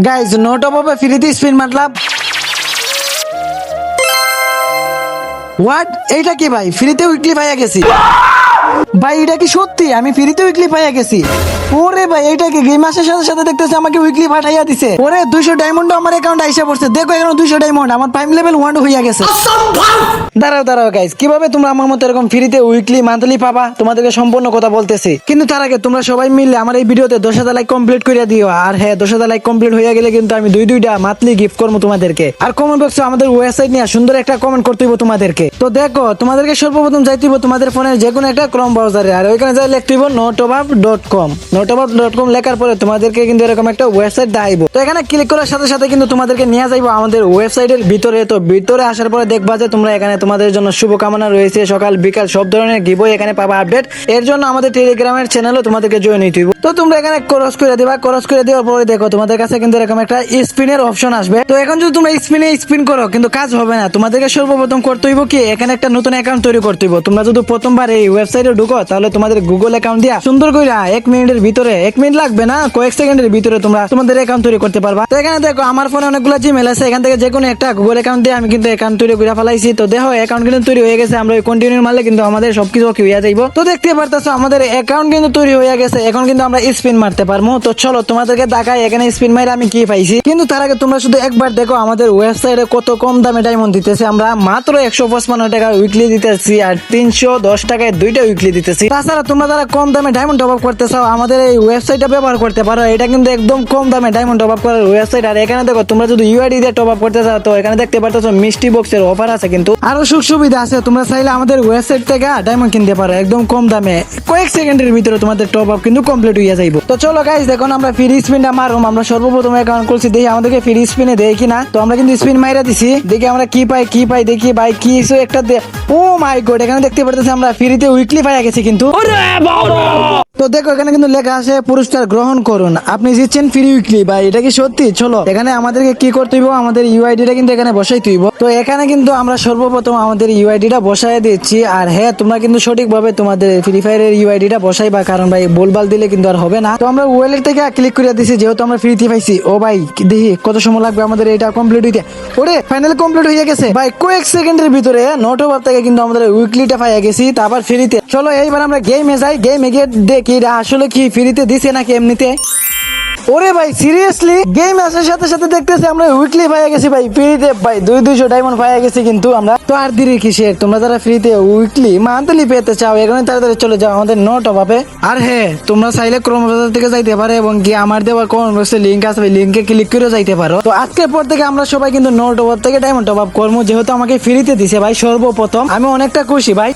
guys note of पे free spin मतलब what এইটা কি ভাই ফ্রিতে উইকলি পাইয়া গেছি ভাই এটা কি সত্যি আমি ফ্রিতে উইকলি পাইয়া গেছি ওরে ভাই এইটা কি গেম আসার সাথে সাথে দেখতেছি আমাকে উইকলি পাঠাইয়া দিছে ওরে 200 ডায়মন্ড আমার অ্যাকাউন্টে আইসা পড়ছে দেখো এখানে 200 ডায়মন্ড আমার প্রাইম লেভেল 1 হইয়া গেছে দাঁড়াও গাইস কিভাবে তোমরা আমার মতো এরকম ফ্রিতে উইকলি মান্থলি পাবা তোমাদেরকে সম্পূর্ণ কথা বলতেছি কিন্তু তার আগে তোমরা সবাই মিলে আমার এই ভিডিওতে 10,000 লাইক কমপ্লিট করে দিও আর হ্যাঁ 10,000 লাইক কমপ্লিট হয়ে গেলে কিন্তু আমি দুইটা মান্থলি গিফট করব তোমাদেরকে আর কমেন্ট বক্সে আমাদের ওয়েবসাইট নিয়ে সুন্দর একটা কমেন্ট করতে হইব তোমাদেরকে তো দেখো তোমাদেরকে সর্বপ্রথম যাইতে হইব তোমাদের ফোনের যে কোনো একটা ক্রোম ব্রাউজারে আর ওইখানে যাই লিখতে হইব notobab.com notobab.com লেখার পরে তোমাদেরকে কিন্তু এরকম একটা ওয়েবসাইট দেখাইবো তো এখানে ক্লিক করার সাথে সাথে কিন্তু তোমাদেরকে নিয়ে যাইবো আমাদের ওয়েবসাইটের ভিতরে তো ভিতরে আসার পরে দেখবা যে তোমরা এখানে তোমাদের জন্য শুভকামনা রয়েছে সকাল বিকাল সব ধরনের গিভওয়ে এখানে পাবা আপডেট এর জন্য আমাদের টেলিগ্রামের চ্যানেলও তোমাদেরকে জয়েন হইতে হইব তো তোমরা এখানে ক্রস করে দিবা ক্রস করে দেওয়ার পরে দেখো তোমাদের কাছে কিন্তু এরকম একটা স্পিনের অপশন আসবে তো এখন যদি তোমরা স্পিন করো কিন্তু কাজ হবে না তোমাদেরকে সর্বপ্রথম করতে হইব কি এখানে একটা নতুন অ্যাকাউন্ট তৈরি করতে হইব তোমরা যদি প্রথমবার এই ওয়েবসাইটে ঢুকো তাহলে তোমাদের গুগল অ্যাকাউন্ট দিয়া সুন্দর করে 1 মিনিটের ভিতরে 1 মিনিট লাগবে না কয়েক সেকেন্ডের ভিতরে তোমরা তোমাদের অ্যাকাউন্ট তৈরি করতে পারবা তো এখানে দেখো আমার ফোনে অনেকগুলো জিমেল আছে এখান থেকে যে কোনো একটা গুগল অ্যাকাউন্ট দিয়ে আমি কিন্তু অ্যাকাউন্ট তৈরি করে ফেলাইছি তো দেখো অ্যাকাউন্ট কিন্তু তৈরি হয়ে গেছে আমরা কন্টিনিউ মারলে কিন্তু আমাদের সবকিছু ওকে হয়ে যাইবো তো দেখতে পারতেছো আমাদের অ্যাকাউন্ট কিন্তু তৈরি হয়ে গেছে এখন কিন্তু আমরা স্পিন মারতে পারবো তো চলো তোমাদেরকে দেখাই এখানে স্পিন মাইরে আমি কি পাইছি কিন্তু তার আগে তোমরা শুধু একবার দেখো আমাদের ওয়েবসাইটে কত কম দামে ডায়মন্ড দিতেছে আমরা মাত্র 155 টাকা উইকলি দিতেছি আর 310 টাকায় দুইটা উইকলি দিতেছি তাছাড়া তোমরা যারা কম দামে ডায়মন্ড টপ আপ করতে চাও আমাদের এই ওয়েবসাইটটা ব্যবহার করতে পারো এটা কিন্তু একদম কম দামে ডায়মন্ড টপ আপ করার ওয়েবসাইট আর এখানে দেখো তোমরা যদি ইউআইডি দিয়ে টপ আপ করতে চাও তো এখানে দেখতে পারতেছো মিষ্টি বক্সের অফার আছে কিন্তু আরো সুযোগ সুবিধা আছে তোমরা চাইলে আমাদের ওয়েবসাইট থেকে ডায়মন্ড কিনতে পারো একদম কম দামে কয়েক সেকেন্ডের ভিতরে তোমাদের টপ আপ কিন্তু কমপ্লিট হয়ে যাইবো তো চলো গাইস দেখো আমরা ফ্রি স্পিনটা মারুম আমরা সর্বপ্রথম অ্যাকাউন্ট করছি দেখি আমাদেরকে ফ্রি স্পিনে দেয় কিনা তো আমরা কিন্তু স্পিন মাইরা দিছি দেখি আমরা কি পাই দেখি ভাই কি কিছু একটা ও মাই গড এখানে দেখতে পারতেছি আমরা ফ্রিতে উইকলি পাইয়া গেছি কিন্তু তো দেখো এখানে কিন্তু লেখা আছে পুরস্কার গ্রহণ করুন আপনি জিতছেন ফ্রি উইকলি ভাই এটা কি সত্যি চলো এখানে আমাদেরকে কি করতে হইব আমাদের ইউআইডিটা কিন্তু এখানে বসাইতে হইব তো এখানে কিন্তু আমরা সর্বপ্রথম আমাদের ইউআইডিটা বসাই দিচ্ছি আর হ্যাঁ তোমরা কিন্তু সঠিকভাবে তোমাদের ফ্রি ফায়ারের ইউআইডিটা বসাইবা কারণ ভাই বলবাল দিলে কিন্তু আর হবে না তো আমরা ওয়ালেট থেকে ক্লিক করে দিছি যেহেতু আমরা ফ্রিতে পাইছি ও ভাই দেখি কত সময় লাগবে আমাদের এটা কমপ্লিট হইতে ওরে ফাইনালি কমপ্লিট হয়ে গেছে ভাই কয়েক সেকেন্ডের ভিতরে নোটওভার থেকে কিন্তু আমাদের উইকলিটা পাইয়া গেছি তারপর ফ্রিতে চলো এইবার আমরা গেমে যাই গেমে গিয়ে দেখি আসলে কি ফ্রিতে দিছে নাকি এমনিতে ওরে ভাই সিরিয়াসলি গেম আসার সাথে সাথে দেখতেছি আমরা উইকলি পাইয়া গেছি ভাই ফ্রিতে ভাই 200 ডায়মন্ড পাইয়া গেছি কিন্তু আমরা তো আর দেরি কিসের তোমরা যারা ফ্রিতে উইকলি মান্থলি পেতে চাও এখানে তাড়াতাড়ি চলে যাও আমাদের নোট অভাবে আর হ্যাঁ তোমরা চাইলে ক্রোম ব্রাউজার থেকে যাইতে পারো এবং কি আমার দেওয়া কমেন্ট বক্সে লিংক আছে লিংকে ক্লিক করে যাইতে পারো তো আজকের পর থেকে আমরা সবাই কিন্তু নোট অভাব থেকে ডায়মন্ড টপ আপ করবো যেহেতু আমাকে ফ্রিতে দিছে ভাই সর্বপ্রথম আমি অনেকটা খুশি ভাই